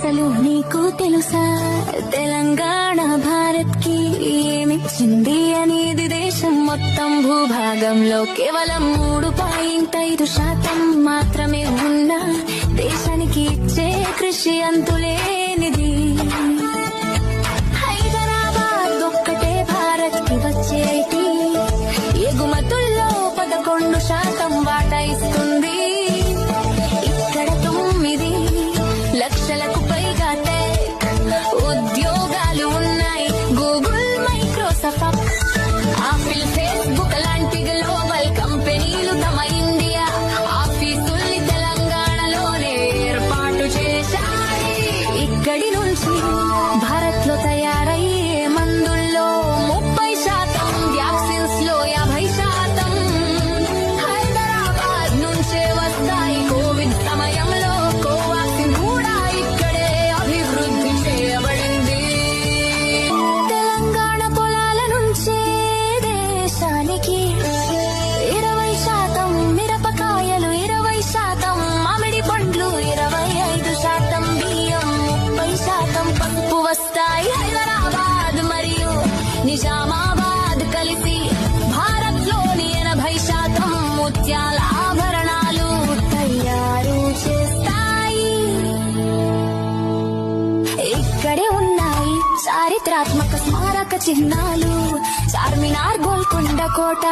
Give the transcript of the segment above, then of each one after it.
అసలు నీకు తెలుసా తెలంగాణ భారత్ కి ఏమిచ్చింది అనేది? దేశం మొత్తం భూభాగంలో కేవలం 3.5% మాత్రమే ఉన్న దేశానికి ఇచ్చే కృషి అంతులేనిది. హైదరాబాద్ ఒక్కటే భారత్ కి వచ్చేటి ఎగుమతుల్లో 11% వాటా ఇస్తుంది. ఇక్కడ 9 లక్షలకు పైగా టెక్ ఉద్యోగాలు ఉన్నాయి. గూగుల్, మైక్రోసాఫ్ట్, ఆపిల్, ఫేస్బుక్ లాంటి గ్లోబల్ కంపెనీలు తమ ఇండియా ఆఫీసుల్ని తెలంగాణలోనే ఏర్పాటు చేశాయి. ఇక్కడి నుంచి భారత్ లో తయారయ్యే మందుల్లో 30%, వ్యాక్సిన్స్ లో 50% హైదరాబాద్ నుంచే వస్తాయి. కోవిడ్ సమయంలో కోవాక్సిన్ కూడా ఇక్కడే అభివృద్ధి చేయబడింది. తెలంగాణ పొలాల నుంచే దేశానికి 20%, మిరపకాయలు 20%, మామిడి పండ్లు 25%, బియ్యం 30%, పప్పు వస్తాయి. హైదరాబాద్ మరియు నిజామాబాద్ కలిసి భారత్ లోని 80% ముత్యాల ఆభరణాలు తయారు చేస్తాయి. ఇక్కడే ఉన్నాయి చారిత్రాత్మక స్మారక చిహ్నాలు. చార్మినార్, గోల్కొండ కోట,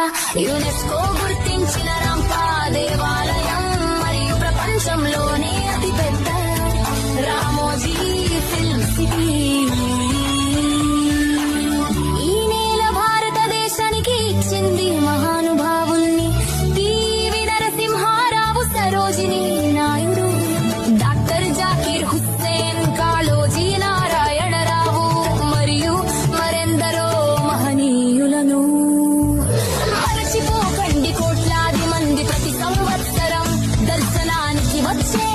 యునెస్కో గుర్తించిన రంపా దేవాలయం మరియు ప్రపంచంలోనే అతిపెద్ద రామోజీ ఫిల్మ్ సిటీ. ఈ నేల భారతదేశానికి ఇచ్చింది మహానుభావుల్ని. పివి నరసింహారావు, సరోజిని నాయుడు, డాక్టర్ జాకీర్ హుస్సేన్, కాళోజీ నారాయణరావు మరియు మరెందరో మహనీయులను. మరచిపోకండి, కోట్లాది మంది ప్రతి సంవత్సరం దర్శనానికి వచ్చే